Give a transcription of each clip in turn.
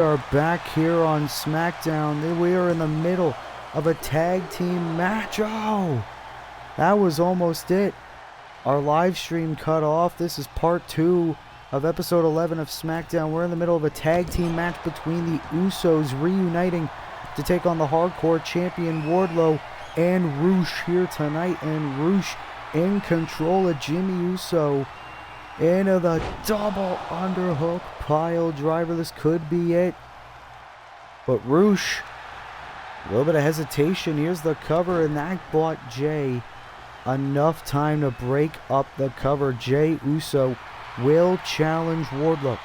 Are back here on Smackdown. We are in the middle of a tag team match. Oh, that was almost it. Our live stream cut off. This is part 2 of episode 11 of Smackdown. We're in the middle of a tag team match between the Usos reuniting to take on the Hardcore Champion Wardlow and Roosh here tonight. And Roosh in control of Jimmy Uso. Into the double underhook pile driver. This could be it. But Roosh, a little bit of hesitation. Here's the cover, and that bought Jay enough time to break up the cover. Jay Uso will challenge Wardlow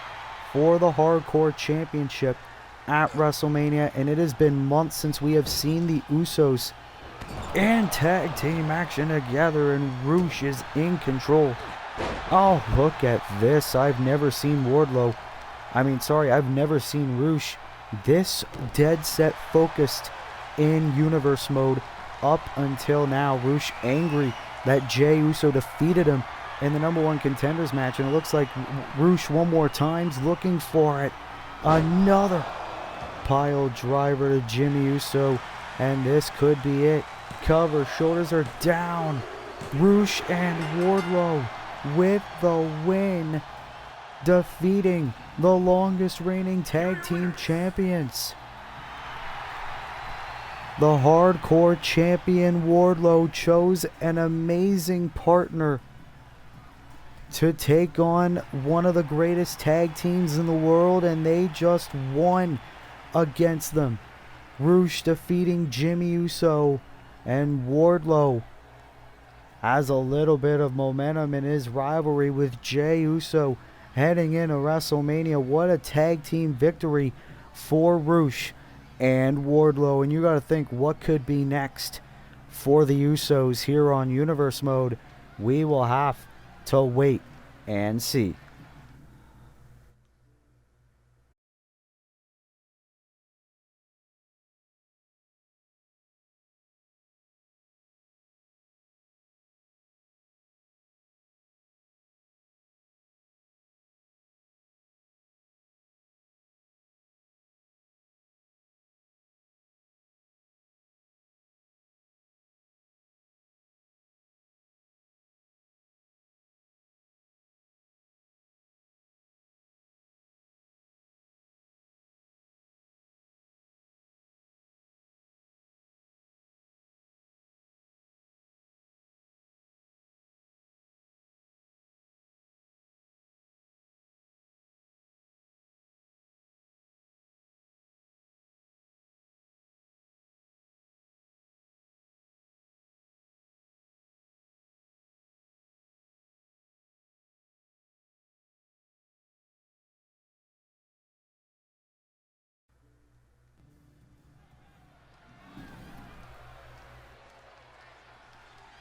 for the Hardcore Championship at WrestleMania. And it has been months since we have seen the Usos in tag team action together, and Roosh is in control. Oh, look at this. I've never seen I've never seen Roosh this dead set focused in universe mode up until now. Roosh angry that Jay Uso defeated him in the #1 contenders match, and it looks like Roosh one more time's looking for it. Another pile driver to Jimmy Uso, and this could be it. Cover, shoulders are down. Roosh and Wardlow with the win, defeating the longest reigning tag team champions. The Hardcore Champion Wardlow chose an amazing partner to take on one of the greatest tag teams in the world, and they just won against them. Roosh defeating Jimmy Uso, and Wardlow has a little bit of momentum in his rivalry with Jay Uso heading into WrestleMania. What a tag team victory for Roosh and Wardlow. And you got to think, what could be next for the Usos here on Universe Mode? We will have to wait and see.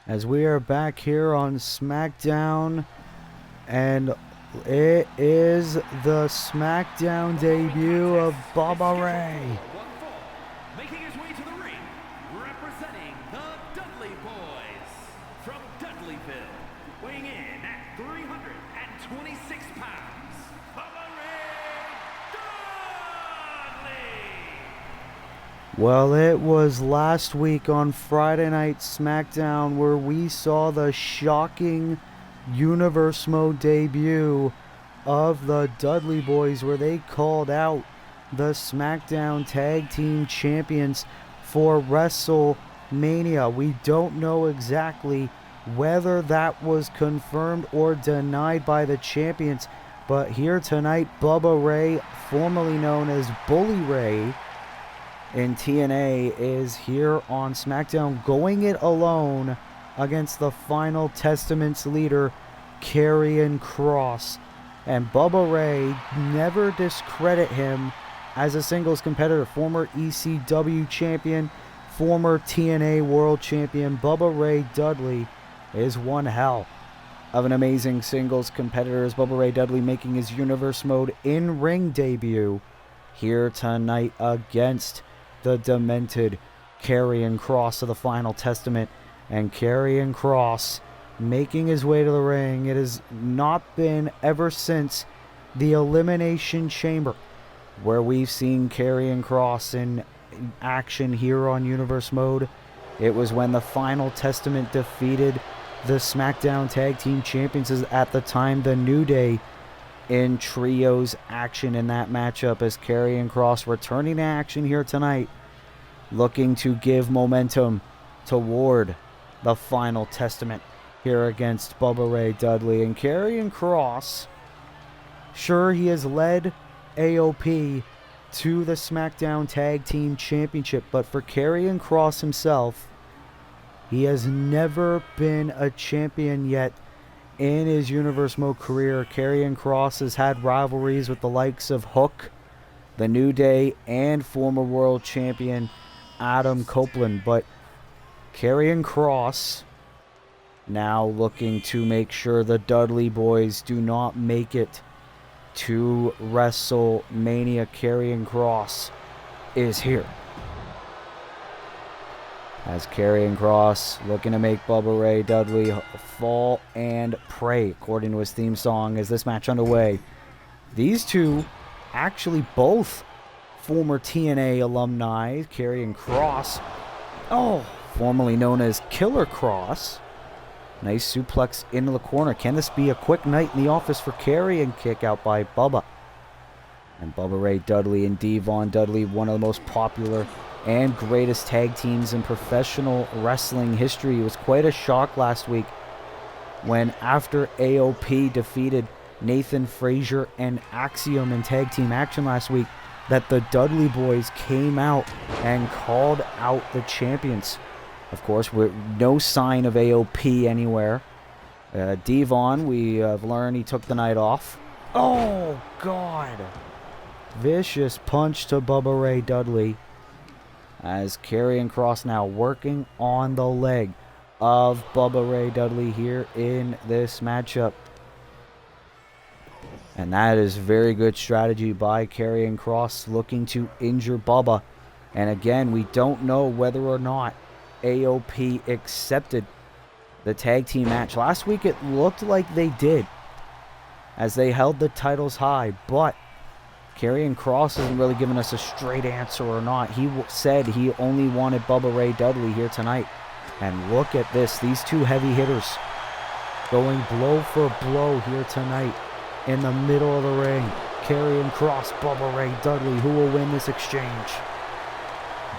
As we are back here on Smackdown, and it is the Smackdown debut of Bubba Ray. Making his way to the ring, representing the Dudley Boys from Dudleyville, weighing in at 326 pounds, Bubba Ray Dudley. Well, it was last week on Friday Night Smackdown where we saw the shocking Universe Mode debut of the Dudley Boys, where they called out the Smackdown Tag Team Champions for WrestleMania. We don't know exactly whether that was confirmed or denied by the champions, but here tonight, Bubba Ray, formerly known as Bully Ray in TNA, is here on SmackDown, going it alone against the Final Testament's leader, Karrion Kross. And Bubba Ray, never discredit him as a singles competitor. Former ECW champion, former TNA world champion, Bubba Ray Dudley is one hell of an amazing singles competitor, as Bubba Ray Dudley making his Universe Mode in-ring debut here tonight against the demented Karrion Kross of the Final Testament. And Karrion Kross making his way to the ring. It has not been ever since the Elimination Chamber where we've seen Karrion Kross in action here on Universe Mode. It was when the Final Testament defeated the SmackDown Tag Team Champions, at the time the New Day, in trios action in that matchup, as Karrion Kross returning to action here tonight, looking to give momentum toward the Final Testament here against Bubba Ray Dudley. And Karrion Kross, sure, he has led AOP to the SmackDown Tag Team Championship, but for Karrion Kross himself, he has never been a champion yet in his Universe Mode career. Karrion Kross has had rivalries with the likes of Hook, the New Day, and former world champion Adam Copeland, but Karrion Kross now looking to make sure the Dudley boys do not make it to WrestleMania. Karrion Kross is here, as Karrion Kross looking to make Bubba Ray Dudley fall and pray, according to his theme song, as this match underway. These two, actually both former TNA alumni. Karrion Kross, formerly known as Killer Kross. Nice suplex into the corner. Can this be a quick night in the office for Karrion? Kick out by Bubba. And Bubba Ray Dudley and Devon Dudley, one of the most popular and greatest tag teams in professional wrestling history. It was quite a shock last week when, after AOP defeated Nathan Frazier and Axiom in tag team action last week, that the Dudley boys came out and called out the champions. Of course, with no sign of AOP anywhere. Devon, we have learned he took the night off. Oh, God. Vicious punch to Bubba Ray Dudley, as Karrion Kross now working on the leg of Bubba Ray Dudley here in this matchup. And that is very good strategy by Karrion Kross, looking to injure Bubba. And again, we don't know whether or not AOP accepted the tag team match. Last week it looked like they did, as they held the titles high, but Karrion Kross isn't really giving us a straight answer or not. He said he only wanted Bubba Ray Dudley here tonight. And look at this, these two heavy hitters going blow for blow here tonight in the middle of the ring. Karrion Kross, Bubba Ray Dudley, who will win this exchange?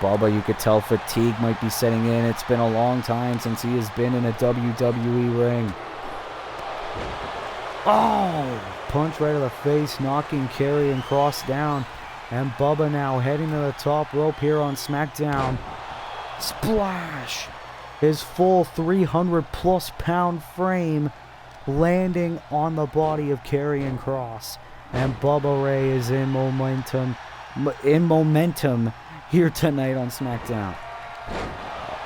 Bubba, you could tell fatigue might be setting in. It's been a long time since he has been in a WWE ring. Oh, punch right to the face, knocking Karrion Kross down. And Bubba now heading to the top rope here on SmackDown. Splash! His full 300+ pound frame landing on the body of Karrion Kross. And Bubba Ray is in momentum here tonight on SmackDown.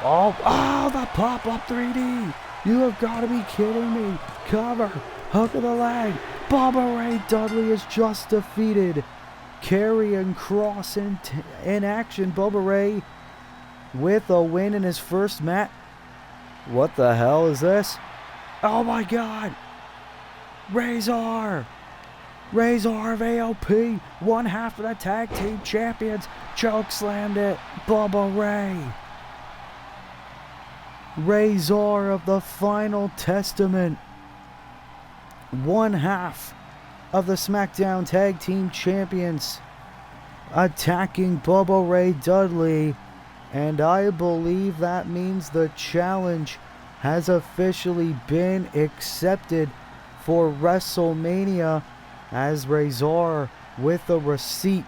Oh, the pop-up 3D. You have got to be kidding me. Cover. Hook of the leg. Bubba Ray Dudley has just defeated Karrion Kross in action. Bubba Ray with a win in his first match. What the hell is this? Oh my God. Razor of AOP, one half of the tag team champions, choke slammed it. Bubba Ray. Razor of the Final Testament, one half of the SmackDown Tag Team Champions, attacking Bubba Ray Dudley. And I believe that means the challenge has officially been accepted for WrestleMania, as Razor with a receipt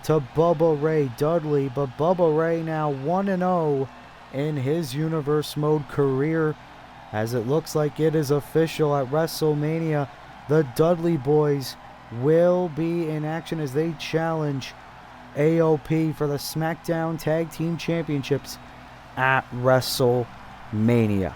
to Bubba Ray Dudley. But Bubba Ray now 1-0 in his Universe Mode career, as it looks like it is official at WrestleMania. The Dudley boys will be in action as they challenge AOP for the SmackDown Tag Team Championships at WrestleMania.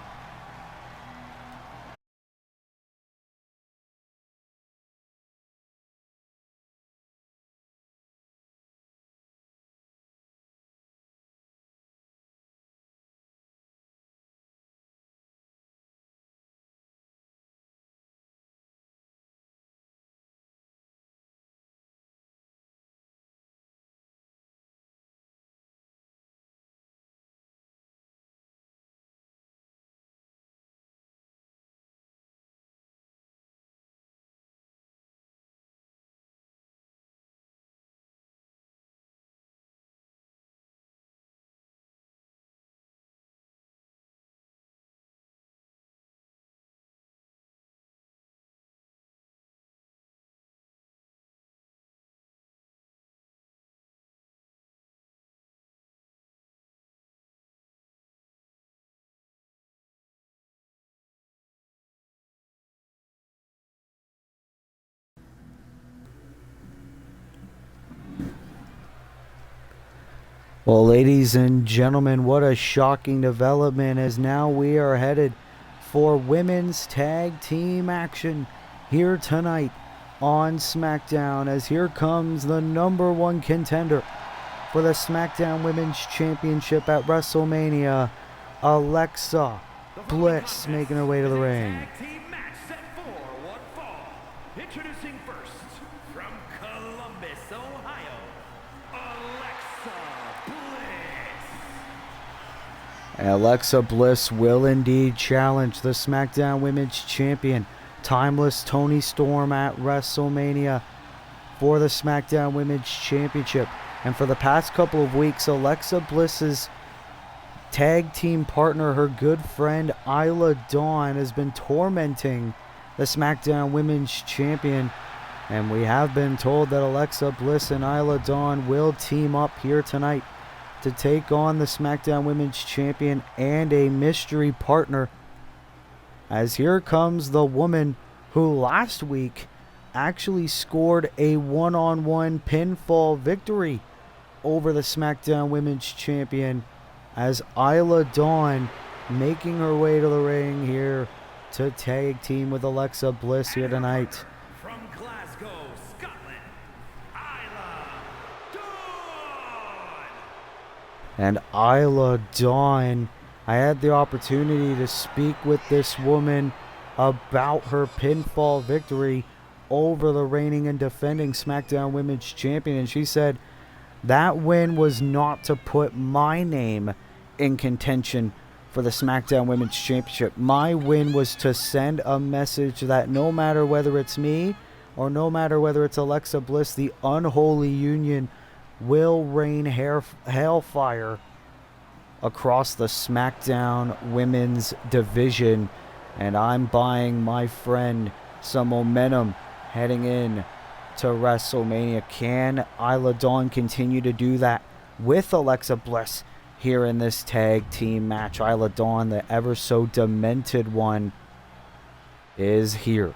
Well, ladies and gentlemen, what a shocking development, as now we are headed for women's tag team action here tonight on SmackDown, as here comes the #1 contender for the SmackDown Women's Championship at WrestleMania, Alexa Bliss, making her way to the ring. Tag team match set for one fall. Introducing first, from Columbus, Ohio, Alexa Bliss. Alexa Bliss will indeed challenge the SmackDown Women's Champion, Timeless Toni Storm, at WrestleMania for the SmackDown Women's Championship. And for the past couple of weeks, Alexa Bliss's tag team partner, her good friend Isla Dawn, has been tormenting the SmackDown Women's Champion. And we have been told that Alexa Bliss and Isla Dawn will team up here tonight to take on the SmackDown Women's Champion and a mystery partner. As here comes the woman who last week actually scored a one-on-one pinfall victory over the SmackDown Women's Champion, as Isla Dawn making her way to the ring here to tag team with Alexa Bliss here tonight. From Glasgow, Scotland, Isla Dawn. And Isla Dawn, I had the opportunity to speak with this woman about her pinfall victory over the reigning and defending SmackDown Women's Champion, and she said that win was not to put my name in contention for the SmackDown Women's Championship. My win was to send a message that no matter whether it's me or no matter whether it's Alexa Bliss, the unholy union will rain hellfire across the SmackDown Women's division. And I'm buying my friend some momentum heading in to WrestleMania. Can Isla Dawn continue to do that with Alexa Bliss here in this tag team match? Isla Dawn, the ever so demented one, is here,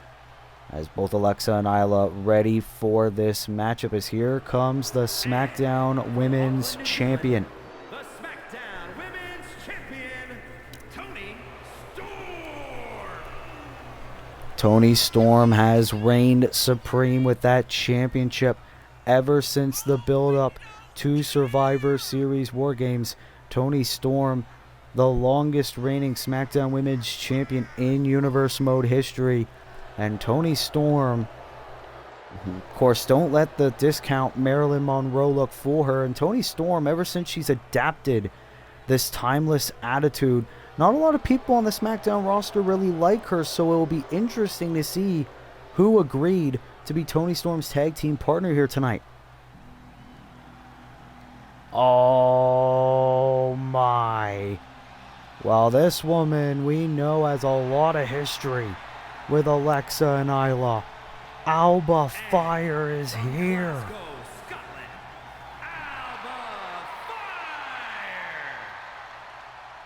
as both Alexa and Isla ready for this matchup, as here comes the SmackDown Women's Champion. The SmackDown Women's Champion, Toni Storm. Toni Storm has reigned supreme with that championship ever since the build-up to Survivor Series War Games. Toni Storm, the longest reigning SmackDown Women's Champion in Universe Mode history. And Toni Storm, of course, don't let the discount Marilyn Monroe look fool her. And Toni Storm, ever since she's adapted this timeless attitude, not a lot of people on the SmackDown roster really like her, so it will be interesting to see who agreed to be Toni Storm's tag team partner here tonight. Oh my. Well, this woman we know has a lot of history with Alexa and Isla. Alba Fire is here. Glasgow, Scotland, Alba Fire.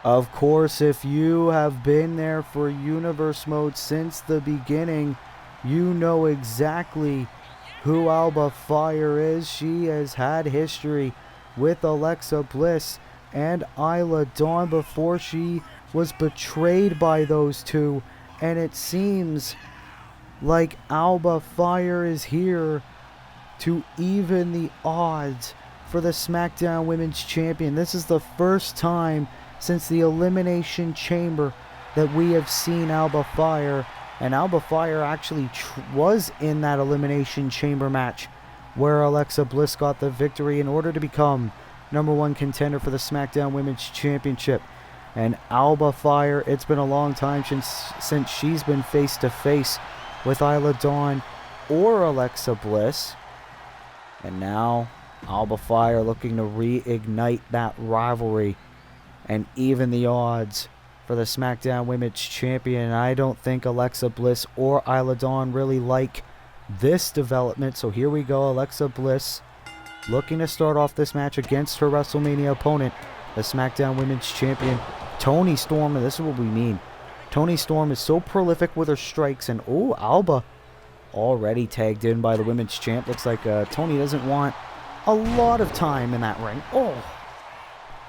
Of course, if you have been there for Universe Mode since the beginning, you know exactly who Alba Fire is. She has had history with Alexa Bliss and Isla Dawn before she was betrayed by those two, and it seems like Alba Fire is here to even the odds for the SmackDown Women's Champion. This is the first time since the Elimination Chamber that we have seen Alba Fire, and Alba Fire actually was in that Elimination Chamber match where Alexa Bliss got the victory in order to become #1 contender for the SmackDown Women's Championship. And Alba Fire, it's been a long time since she's been face to face with Isla Dawn or Alexa Bliss. And now Alba Fire looking to reignite that rivalry and even the odds for the SmackDown Women's Champion. I don't think Alexa Bliss or Isla Dawn really like this development. So here we go. Alexa Bliss looking to start off this match against her WrestleMania opponent, the SmackDown Women's Champion, Toni Storm. And this is what we mean. Toni Storm is so prolific with her strikes. And oh, Alba already tagged in by the Women's Champ. Looks like Toni doesn't want a lot of time in that ring. Oh,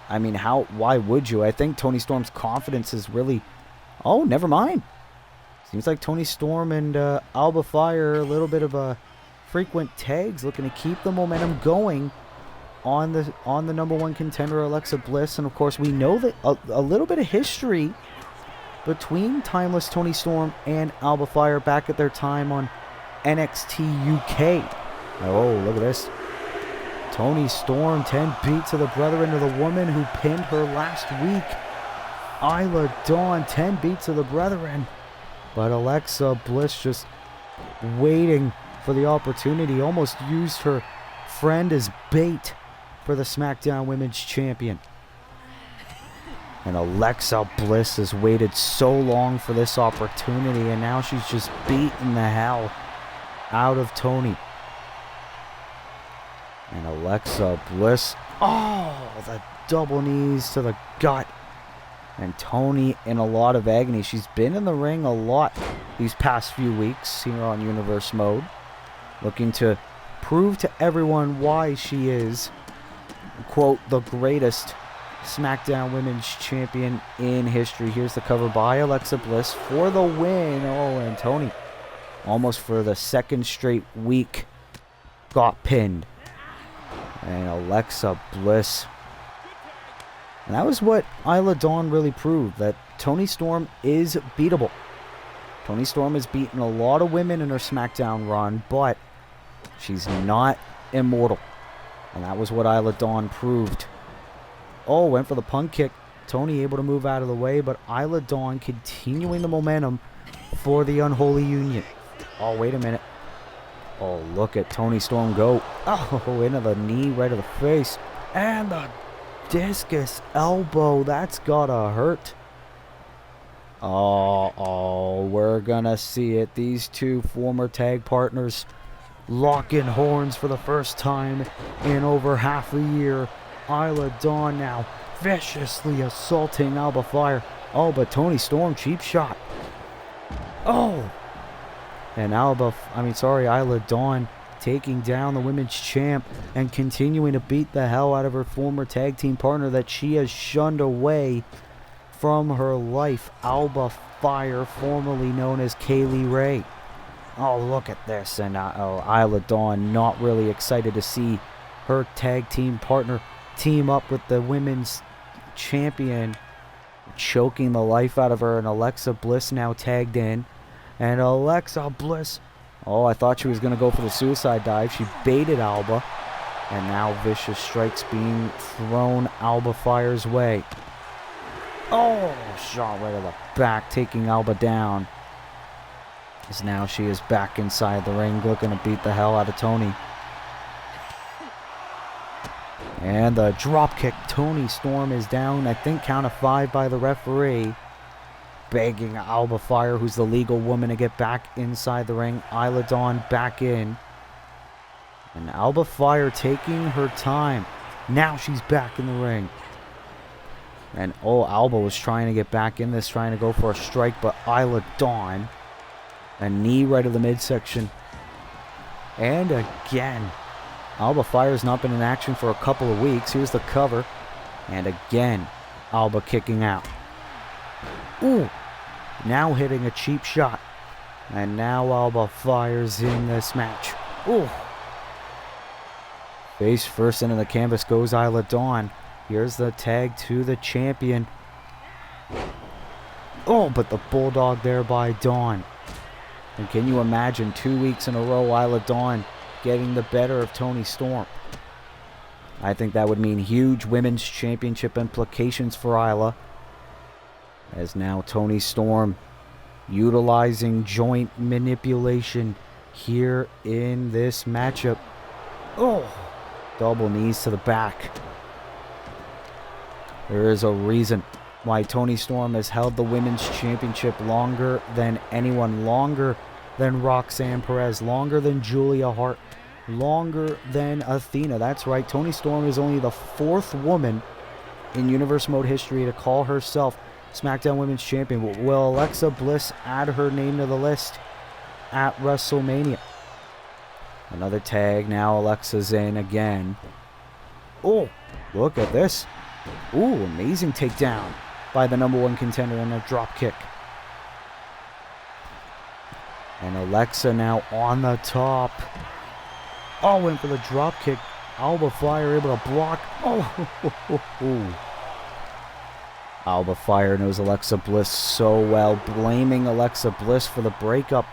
I mean, why would you? I think Toni Storm's confidence is really... Oh, never mind. Seems like Toni Storm and Alba Fire, a little bit of a frequent tags, looking to keep the momentum going on the #1 contender, Alexa Bliss. And of course, we know that a little bit of history between Timeless Toni Storm and Alba Fire back at their time on NXT UK. Oh, look at this. Toni Storm, 10 beats of the brethren to the woman who pinned her last week. Isla Dawn, 10 beats of the brethren. But Alexa Bliss just waiting for the opportunity. Almost used her friend as bait for the SmackDown Women's Champion. And Alexa Bliss has waited so long for this opportunity, and now she's just beating the hell out of Toni. And Alexa Bliss, oh, the double knees to the gut. And Toni in a lot of agony. She's been in the ring a lot these past few weeks here on Universe Mode, looking to prove to everyone why she is, quote, the greatest SmackDown Women's Champion in history. Here's the cover by Alexa Bliss for the win. Oh, and Toni, almost for the second straight week, got pinned. And Alexa Bliss. And that was what Isla Dawn really proved, that Toni Storm is beatable. Toni Storm has beaten a lot of women in her SmackDown run, but she's not immortal. And that was what Isla Dawn proved. Oh, went for the punt kick. Toni able to move out of the way, but Isla Dawn continuing the momentum for the Unholy Union. Oh, wait a minute. Oh, look at Toni Storm go. Oh, into the knee, right to the face. And the discus elbow. That's gotta hurt. Oh, we're gonna see it. These two former tag partners locking horns for the first time in over half a year. Isla Dawn now viciously assaulting Alba Fire. Oh, but Toni Storm, cheap shot. Oh! And Isla Dawn taking down the women's champ and continuing to beat the hell out of her former tag team partner that she has shunned away from her life. Alba Fire, formerly known as Kaylee Ray. Oh, look at this. And Isla Dawn not really excited to see her tag team partner team up with the women's champion, choking the life out of her. And Alexa Bliss now tagged in. And Alexa Bliss, oh, I thought she was going to go for the suicide dive. She baited Alba. And now vicious strikes being thrown Alba Fire's way. Oh, shot right to the back, taking Alba down. As now she is back inside the ring, looking to beat the hell out of Toni. And the drop kick. Toni Storm is down, I think, count of 5 by the referee. Begging Alba Fire, who's the legal woman, to get back inside the ring. Isla Dawn back in. And Alba Fire taking her time. Now she's back in the ring. And Alba was trying to get back in this, trying to go for a strike, but Isla Dawn, a knee right to the midsection. And again, Alba Fire's not been in action for a couple of weeks. Here's the cover. And again, Alba kicking out. Ooh, now hitting a cheap shot. And now Alba Fire's in this match. Ooh. Face first into the canvas goes Isla Dawn. Here's the tag to the champion. Oh, but the bulldog there by Dawn. And can you imagine 2 weeks in a row Isla Dawn getting the better of Toni Storm? I think that would mean huge women's championship implications for Isla. As now Toni Storm utilizing joint manipulation here in this matchup. Oh, double knees to the back. There is a reason why Toni Storm has held the women's championship longer than anyone, longer than Roxanne Perez, longer than Julia Hart, longer than Athena. That's right, Toni Storm is only the 4th woman in Universe Mode history to call herself SmackDown Women's Champion. Will Alexa Bliss add her name to the list at WrestleMania? Another tag. Now Alexa's in again. Oh, look at this. Ooh, amazing takedown by the #1 contender in a drop kick. And Alexa now on the top. Oh, went for the drop kick. Alba Fire able to block. Oh, Alba Fire knows Alexa Bliss so well, blaming Alexa Bliss for the breakup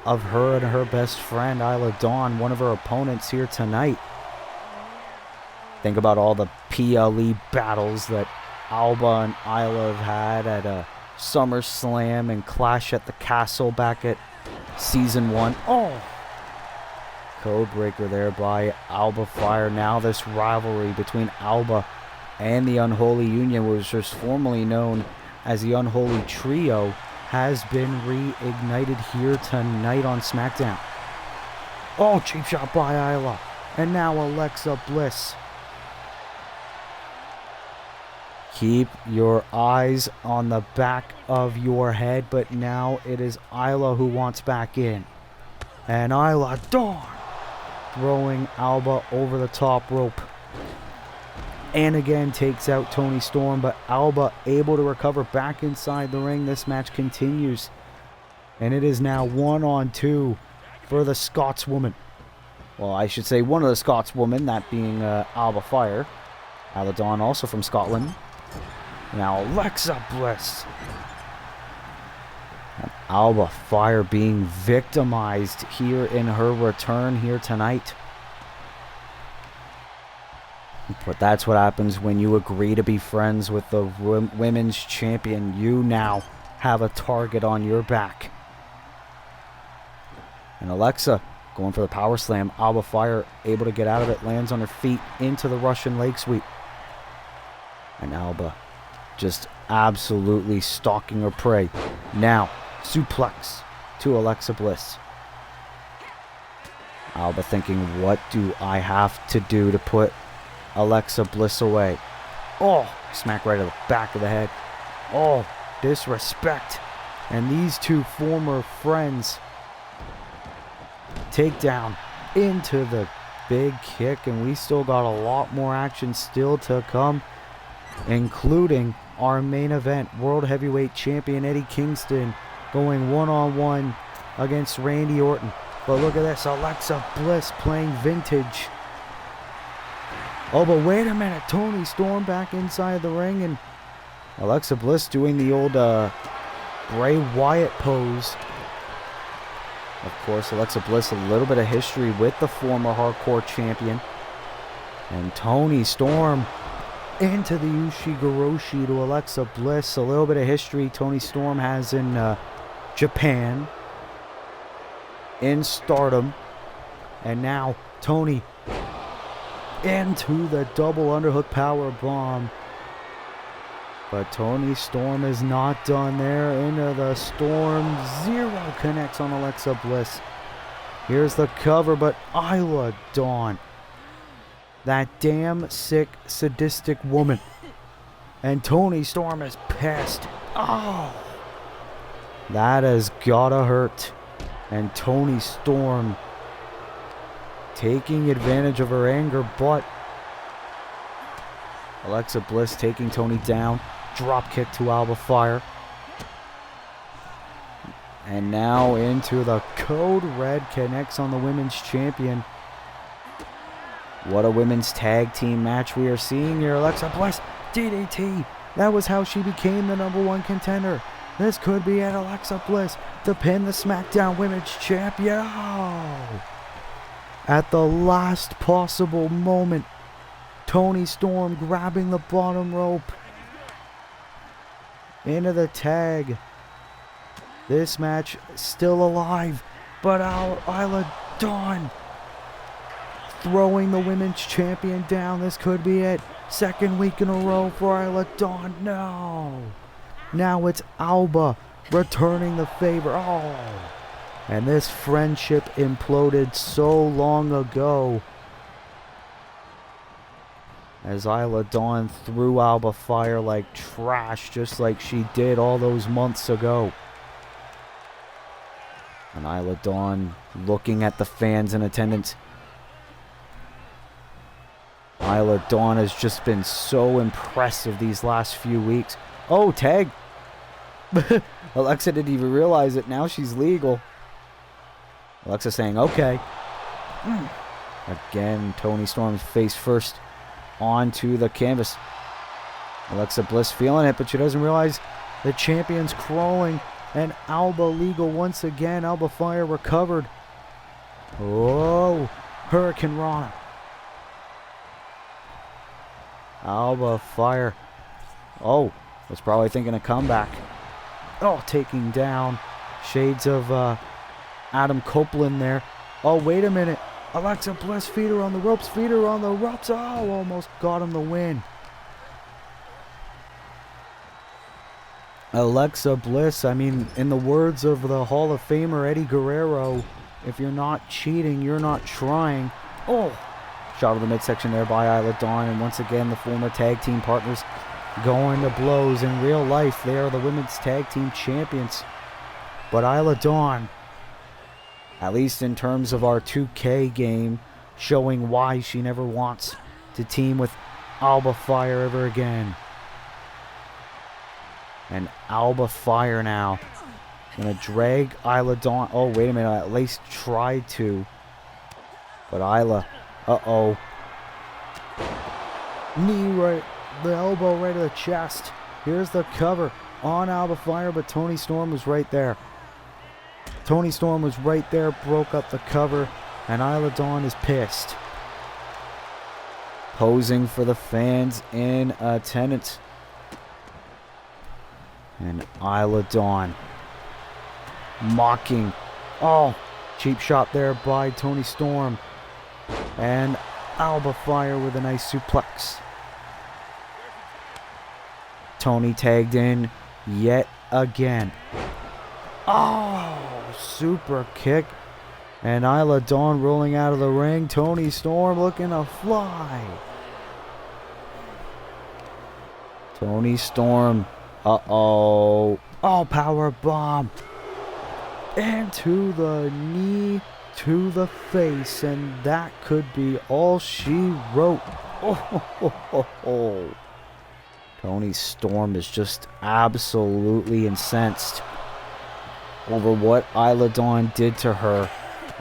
of her and her best friend, Isla Dawn, one of her opponents here tonight. Think about all the PLE battles that Alba and Isla have had at SummerSlam and Clash at the Castle back at Season 1. Oh! Codebreaker there by Alba Fire. Now this rivalry between Alba and the Unholy Union, which was formerly known as the Unholy Trio, has been reignited here tonight on SmackDown. Oh, cheap shot by Isla. And now Alexa Bliss. Keep your eyes on the back of your head, but now it is Isla who wants back in. And Isla Dawn throwing Alba over the top rope. And again takes out Toni Storm, but Alba able to recover back inside the ring. This match continues. And it is now 1-on-2 for the Scotswoman. Well, I should say one of the Scotswomen, that being Alba Fire. Isla Dawn also from Scotland. Now Alexa Bliss. And Alba Fire being victimized here in her return here tonight. But that's what happens when you agree to be friends with the women's champion. You now have a target on your back. And Alexa going for the power slam. Alba Fire able to get out of it. Lands on her feet into the Russian leg sweep. And Alba just absolutely stalking her prey. Now, suplex to Alexa Bliss. Alba thinking, what do I have to do to put Alexa Bliss away? Oh, smack right to the back of the head. Oh, disrespect. And these two former friends take down into the big kick. And we still got a lot more action still to come, including our main event. World Heavyweight Champion Eddie Kingston going one-on-one against Randy Orton. But look at this, Alexa Bliss playing vintage. Oh, but wait a minute, Toni Storm back inside the ring, and Alexa Bliss doing the old Bray Wyatt pose. Of course, Alexa Bliss, a little bit of history with the former hardcore champion. And Toni Storm into the Ushigoroshi to Alexa Bliss. A little bit of history Toni Storm has in Japan, in Stardom. And now Toni into the double underhook power bomb. But Toni Storm is not done there. Into the Storm. Zero connects on Alexa Bliss. Here's the cover, but Isla Dawn, that damn sick, sadistic woman. And Toni Storm is pissed. Oh, that has gotta hurt. And Toni Storm taking advantage of her anger, but Alexa Bliss taking Toni down. Drop kick to Alba Fire. And now into the Code Red, connects on the women's champion. What a women's tag team match we are seeing here. Alexa Bliss, DDT. That was how she became the #1 contender. This could be it. Alexa Bliss to pin the SmackDown Women's Champion. Oh. At the last possible moment, Toni Storm grabbing the bottom rope. Into the tag. This match still alive, but Isla Dawn throwing the women's champion down. This could be it. Second week in a row for Isla Dawn. No. Now it's Alba returning the favor. Oh. And this friendship imploded so long ago, as Isla Dawn threw Alba Fire like trash, just like she did all those months ago. And Isla Dawn looking at the fans in attendance. Isla Dawn has just been so impressive these last few weeks. Oh, tag. Alexa didn't even realize it. Now she's legal. Alexa saying, okay. Again, Toni Storm's face first onto the canvas. Alexa Bliss feeling it, but she doesn't realize the champion's crawling. And Alba legal once again. Alba Fire recovered. Oh, Hurricane Rana. Alba Fire. Oh, was probably thinking a comeback. Oh, taking down. Shades of Adam Copeland there. Oh, wait a minute. Alexa Bliss, feed her on the ropes. Feed her on the ropes. Oh, almost got him the win. Alexa Bliss, I mean, in the words of the Hall of Famer Eddie Guerrero, if you're not cheating, you're not trying. Oh, shot of the midsection there by Isla Dawn. And once again, the former tag team partners going to blows. In real life, they are the women's tag team champions. But Isla Dawn, at least in terms of our 2K game, showing why she never wants to team with Alba Fire ever again. And Alba Fire now gonna drag Isla Dawn. Oh, wait a minute, at least tried to. But Isla, uh-oh. Knee right, the elbow right to the chest. Here's the cover on Alba Fire, but Toni Storm was right there. Toni Storm was right there, broke up the cover, and Isla Dawn is pissed. Posing for the fans in attendance. And Isla Dawn mocking. Oh, cheap shot there by Toni Storm. And Alba Fire with a nice suplex. Toni tagged in yet again. Oh, super kick. And Isla Dawn rolling out of the ring. Toni Storm looking to fly. Toni Storm. Uh-oh. Oh, power bomb. Into the knee, to the face. And that could be all she wrote. Oh. Toni Storm is just absolutely incensed over what Isla Dawn did to her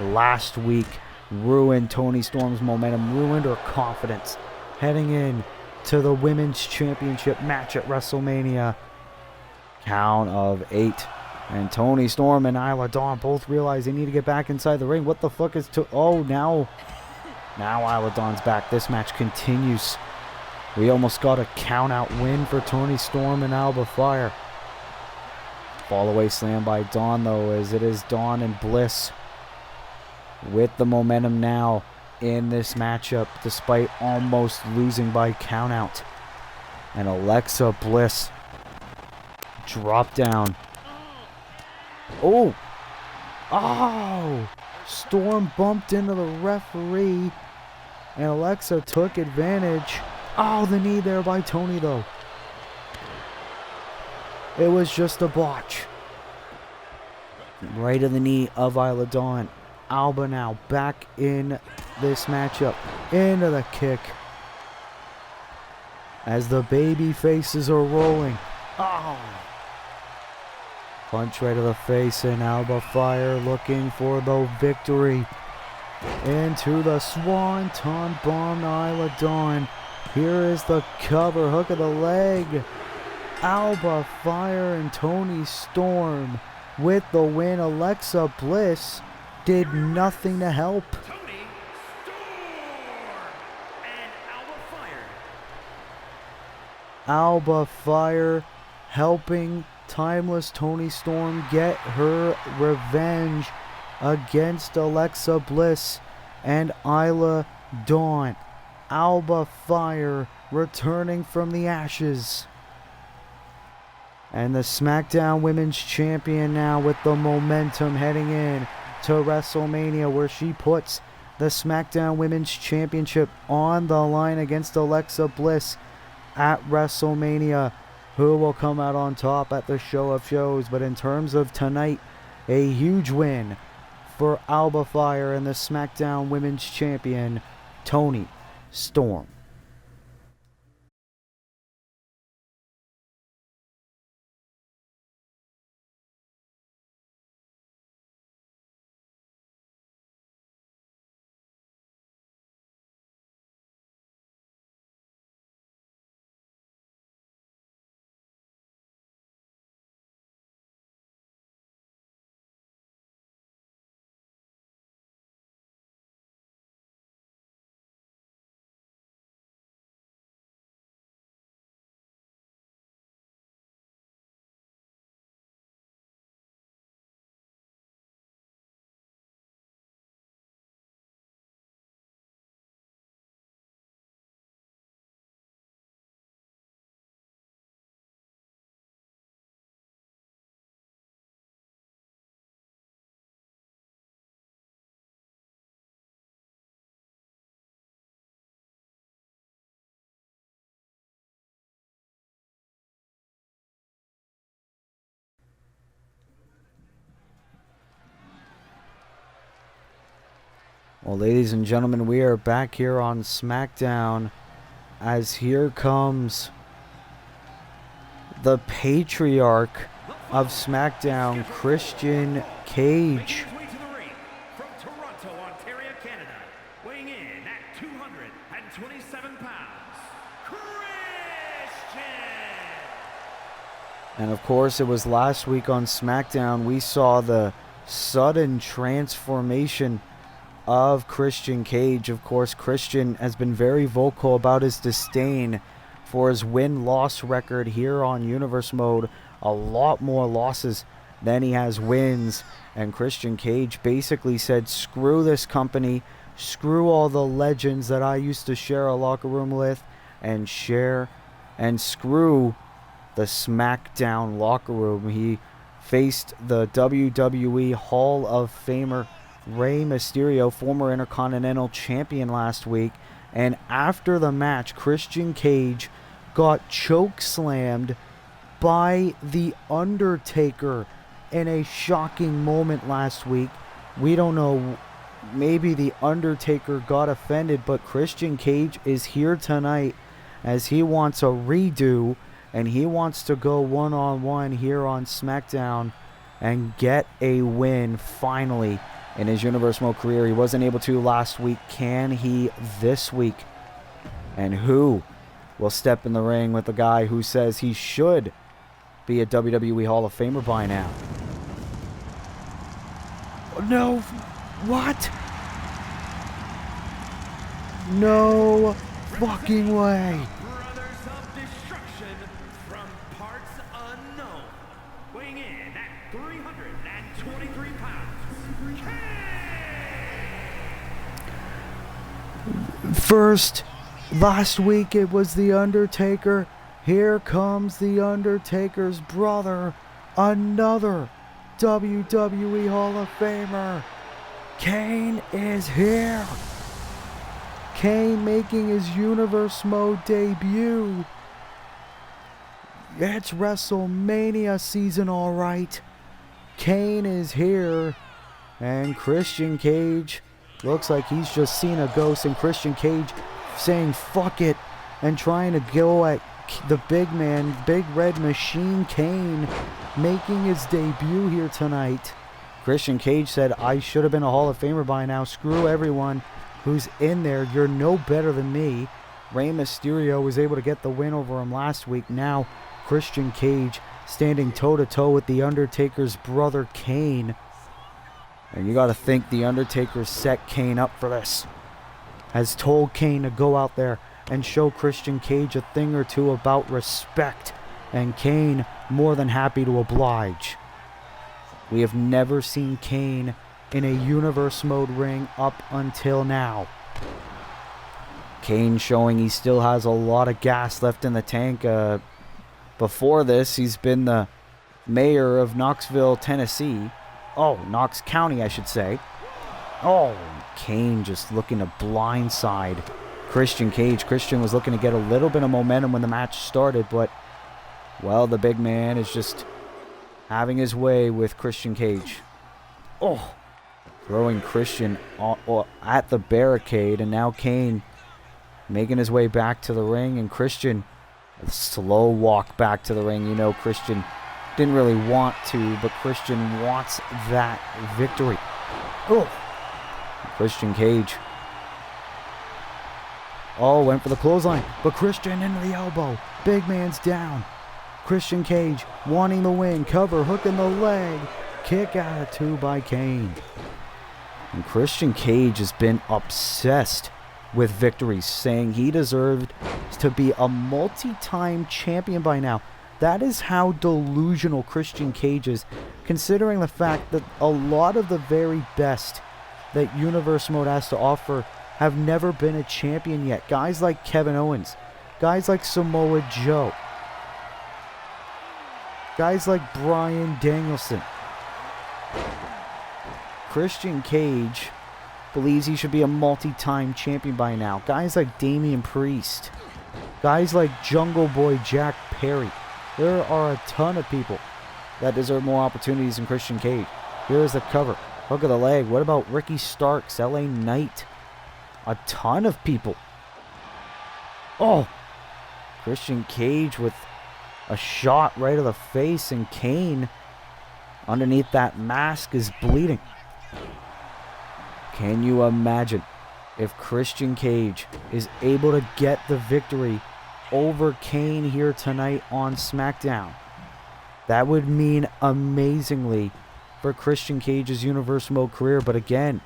last week. Ruined Toni Storm's momentum, ruined her confidence heading in to the Women's Championship match at WrestleMania. Count of 8. And Toni Storm and Isla Dawn both realize they need to get back inside the ring. What the fuck is oh, now Isla Dawn's back. This match continues. We almost got a count-out win for Toni Storm and Alba Fire. Fall away slam by Dawn, though, as it is Dawn and Bliss with the momentum now in this matchup, despite almost losing by countout. And Alexa Bliss drop down. Oh! Storm bumped into the referee, and Alexa took advantage. Oh, the knee there by Toni, though. It was just a botch. Right in the knee of Isla Dawn. Alba now back in this matchup. Into the kick. As the baby faces are rolling. Oh! Punch right to the face, and Alba Fire looking for the victory. Into the Swanton Bomb to Isla Dawn. Here is the cover, hook of the leg. Alba Fire and Toni Storm with the win. Alexa Bliss did nothing to help. Toni Storm and Alba Fire. Alba Fire helping timeless Toni Storm get her revenge against Alexa Bliss and Isla Dawn. Alba Fire returning from the ashes. And the Smackdown Women's Champion now with the momentum heading in to WrestleMania, where she puts the Smackdown Women's Championship on the line against Alexa Bliss at WrestleMania. Who will come out on top at the show of shows? But in terms of tonight, a huge win for Alba Fire and the Smackdown Women's Champion, Toni Storm. Well, ladies and gentlemen, we are back here on SmackDown as here comes the patriarch of SmackDown, Christian Cage. Making his way to the ring from Toronto, Ontario, Canada, weighing in at 227 pounds, Christian! And of course, it was last week on SmackDown we saw the sudden transformation of Christian Cage. Of course, Christian has been very vocal about his disdain for his win-loss record here on Universe Mode. A lot more losses than he has wins. And Christian Cage basically said, screw this company, screw all the legends that I used to share a locker room with and screw the SmackDown locker room. He faced the WWE Hall of Famer Rey Mysterio, former Intercontinental Champion, last week. And after the match, Christian Cage got chokeslammed by The Undertaker in a shocking moment last week. We don't know, maybe The Undertaker got offended, but Christian Cage is here tonight as he wants a redo, and he wants to go one-on-one here on SmackDown and get a win finally in his Universe Mode career. He wasn't able to last week. Can he this week? And who will step in the ring with the guy who says he should be a WWE Hall of Famer by now? No. What? No fucking way. Brothers of Destruction from parts unknown, weighing in at 323 pounds, First, last week it was The Undertaker. Here comes The Undertaker's brother, another WWE Hall of Famer. Kane is here. Kane making his Universe Mode debut. It's WrestleMania season, alright. Kane is here. And Christian Cage looks like he's just seen a ghost. And Christian Cage saying fuck it and trying to go at the big man, Big Red Machine Kane, making his debut here tonight. Christian Cage said, I should have been a Hall of Famer by now. Screw everyone who's in there. You're no better than me. Rey Mysterio was able to get the win over him last week. Now Christian Cage standing toe-to-toe with The Undertaker's brother Kane. And you got to think The Undertaker set Kane up for this. Has told Kane to go out there and show Christian Cage a thing or two about respect. And Kane more than happy to oblige. We have never seen Kane in a Universe Mode ring up until now. Kane showing he still has a lot of gas left in the tank. Before this, he's been the mayor of Knoxville, Tennessee. Oh, Knox County, I should say. Oh, Kane just looking to blindside Christian Cage. Christian was looking to get a little bit of momentum when the match started, but, well, the big man is just having his way with Christian Cage. Oh, throwing Christian at the barricade, and now Kane making his way back to the ring, and Christian, a slow walk back to the ring. You know, Christian didn't really want to, but Christian wants that victory. Oh, Christian Cage. Oh, went for the clothesline, but Christian into the elbow. Big man's down. Christian Cage wanting the win. Cover, hook in the leg. Kick out of two by Kane. And Christian Cage has been obsessed with victories, saying he deserved to be a multi-time champion by now. That is how delusional Christian Cage is, considering the fact that a lot of the very best that Universe Mode has to offer have never been a champion yet. Guys like Kevin Owens, guys like Samoa Joe, guys like Bryan Danielson. Christian Cage believes he should be a multi-time champion by now. Guys like Damian Priest, guys like Jungle Boy Jack Perry. There are a ton of people that deserve more opportunities than Christian Cage. Here is the cover. Hook of the leg. What about Ricky Starks, LA Knight? A ton of people. Oh! Christian Cage with a shot right of the face, and Kane underneath that mask is bleeding. Can you imagine if Christian Cage is able to get the victory over Kane here tonight on SmackDown? That would mean amazingly for Christian Cage's Universal Mode career. But again,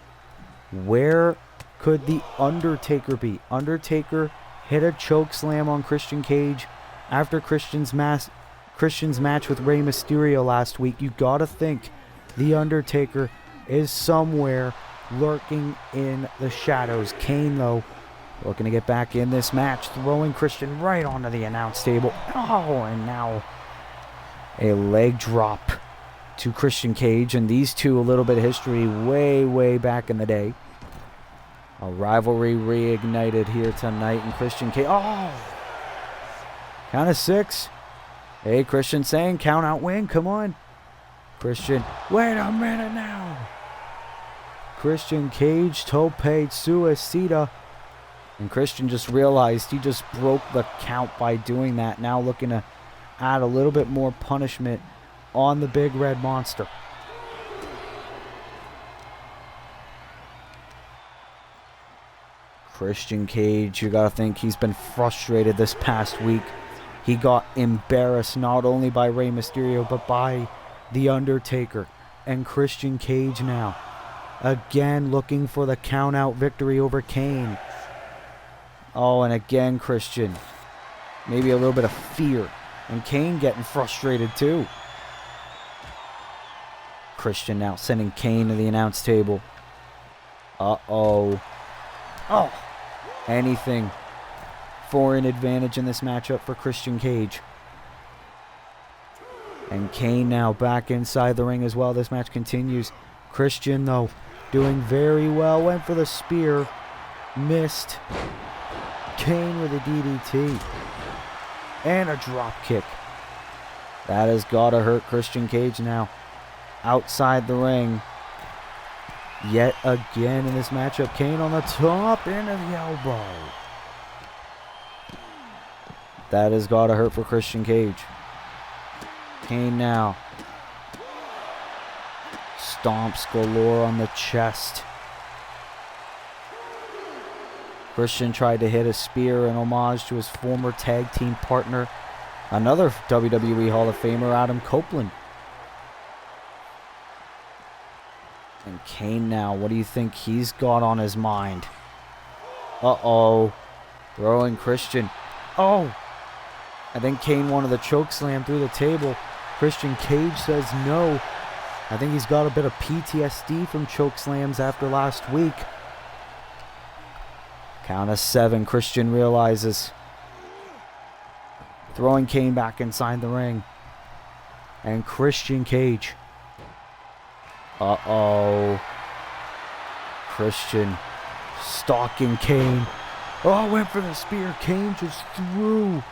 where could the Undertaker be? Undertaker hit a choke slam on Christian Cage after Christian's match with Rey Mysterio last week. You gotta think the Undertaker is somewhere lurking in the shadows. Kane, though, looking to get back in this match, throwing Christian right onto the announce table. Oh, and now a leg drop to Christian Cage. And these two, a little bit of history way back in the day. A rivalry reignited here tonight, and Christian Cage. Oh! Count of 6. Hey, Christian saying, count out win. Come on. Christian, wait a minute now. Christian Cage, tope suicida. And Christian just realized he just broke the count by doing that. Now looking to add a little bit more punishment on the big red monster. Christian Cage, you gotta think he's been frustrated this past week. He got embarrassed not only by Rey Mysterio, but by The Undertaker. And Christian Cage now, again looking for the count-out victory over Kane. Oh, and again, Christian. Maybe a little bit of fear. And Kane getting frustrated too. Christian now sending Kane to the announce table. Uh-oh. Oh! Anything for an advantage in this matchup for Christian Cage. And Kane now back inside the ring as well. This match continues. Christian, though, doing very well. Went for the spear. Missed. Kane with a DDT. And a drop kick. That has got to hurt Christian Cage now. Outside the ring. Yet again in this matchup. Kane on the top. Into the elbow. That has got to hurt for Christian Cage. Kane now. Stomps galore on the chest. Christian tried to hit a spear in homage to his former tag team partner, another WWE Hall of Famer, Adam Copeland. And Kane now, what do you think he's got on his mind? Uh-oh. Throwing Christian. Oh! I think Kane wanted the choke slam through the table. Christian Cage says no. I think he's got a bit of PTSD from choke slams after last week. Count of 7, Christian realizes. Throwing Kane back inside the ring. And Christian Cage. Uh-oh. Christian stalking Kane. Oh, went for the spear. Kane just threw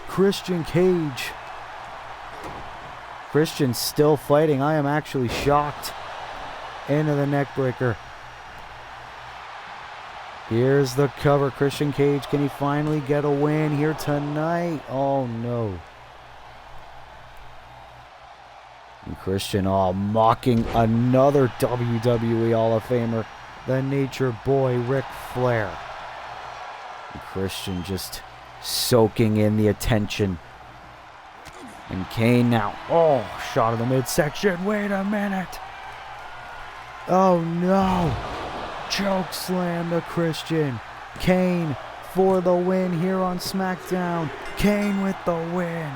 Christian Cage. Christian still fighting. I am actually shocked. Into the neckbreaker. Here's the cover. Christian Cage, can he finally get a win here tonight? Oh, no. And Christian, mocking another WWE Hall of Famer, the Nature Boy, Ric Flair. And Christian just soaking in the attention. And Kane now, shot of the midsection. Wait a minute. Oh, no. Choke slam to Christian. Kane for the win here on SmackDown. Kane with the win.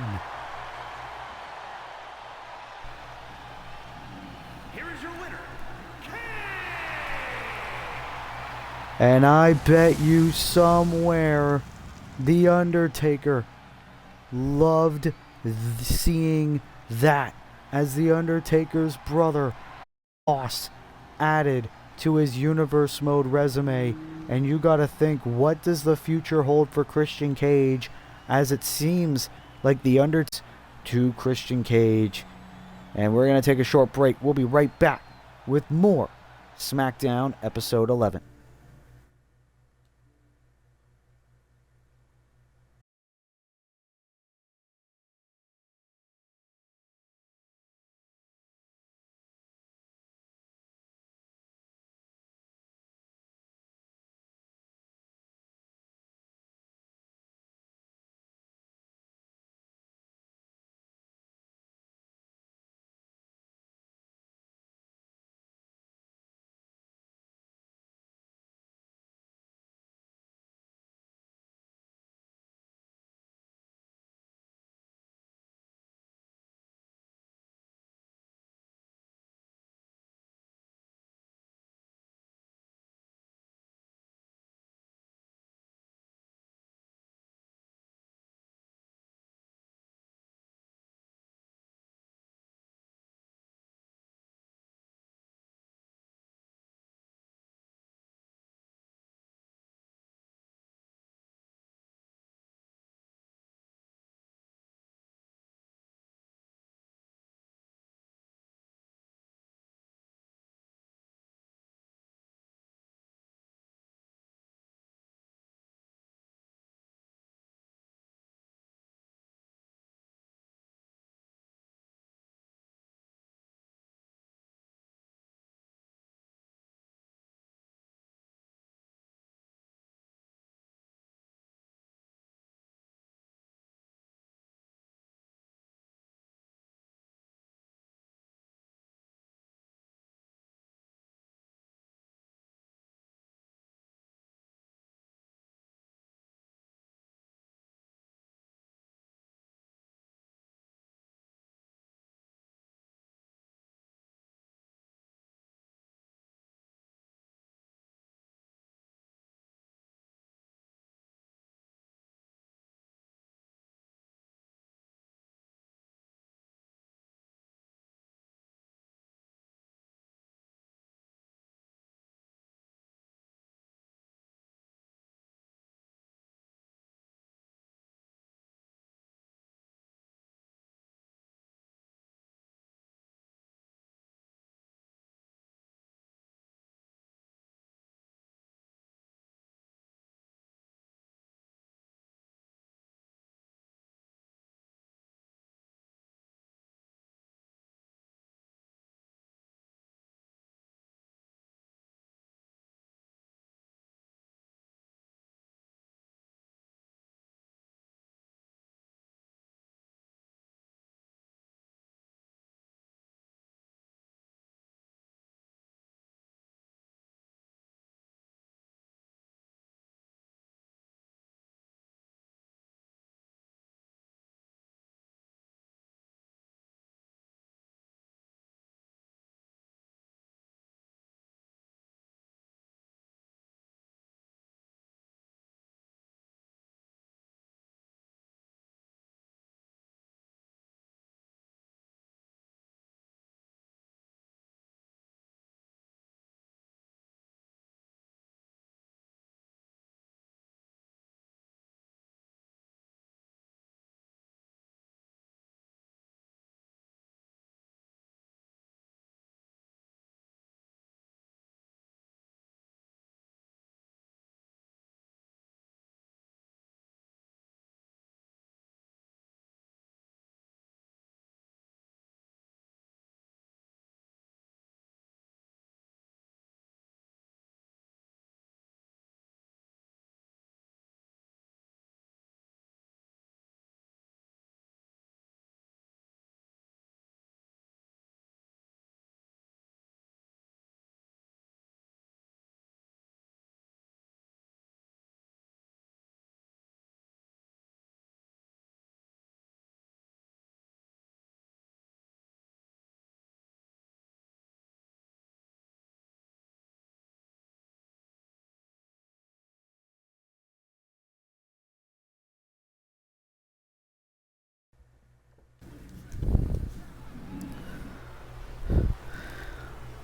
Here is your winner, Kane! And I bet you somewhere The Undertaker loved seeing that as The Undertaker's brother lost added to his Universe Mode resume. And you gotta think, what does the future hold for Christian Cage, as it seems like the Undertaker to Christian Cage. And we're gonna take a short break. We'll be right back with more Smackdown Episode 11.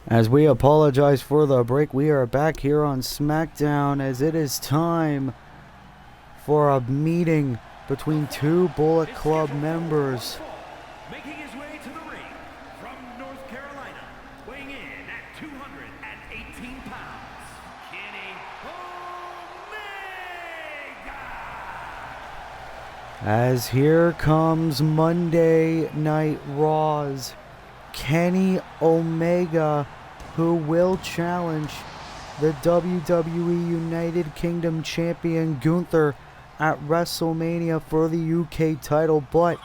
As we apologize for the break, we are back here on Smackdown as it is time for a meeting between two Bullet Club members. Making his way to the ring from North Carolina, weighing in at As here comes Monday Night Raw's Kenny Omega, who will challenge the WWE United Kingdom Champion Gunther at WrestleMania for the UK title. But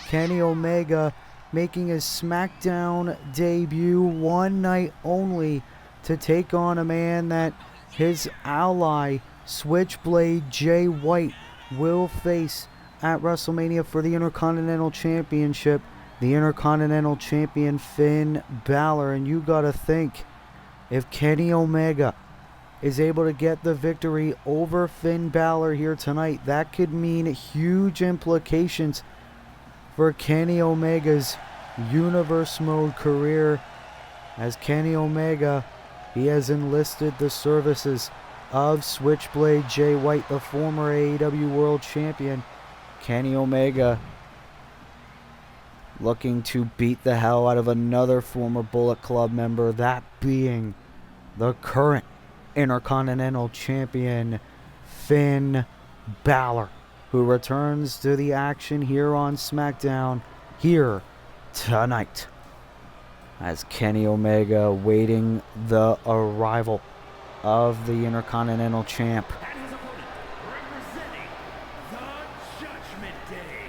Kenny Omega making his Smackdown debut one night only to take on a man that his ally Switchblade Jay White will face at WrestleMania for the Intercontinental Championship. The Intercontinental Champion Finn Balor. And you gotta think, if Kenny Omega is able to get the victory over Finn Balor here tonight, that could mean huge implications for Kenny Omega's Universe Mode career. As Kenny Omega, he has enlisted the services of Switchblade Jay White, the former AEW World Champion. Kenny Omega looking to beat the hell out of another former Bullet Club member, that being the current Intercontinental Champion Finn Balor, who returns to the action here on SmackDown here tonight, as Kenny Omega awaiting the arrival of the Intercontinental Champ. And his opponent, representing the Judgment Day,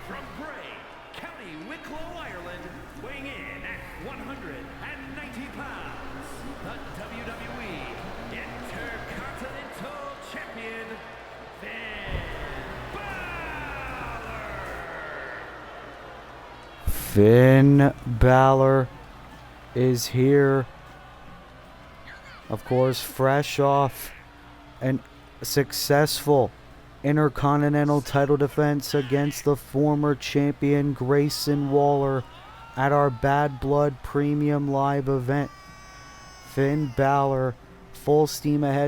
from Bray, County Wicklow, Ireland, weighing in at 190 pounds, the WWE Intercontinental Champion, Finn Balor. Finn Balor is here, of course, fresh off an successful Intercontinental title defense against the former champion Grayson Waller at our Bad Blood Premium Live event. Finn Balor, full steam ahead.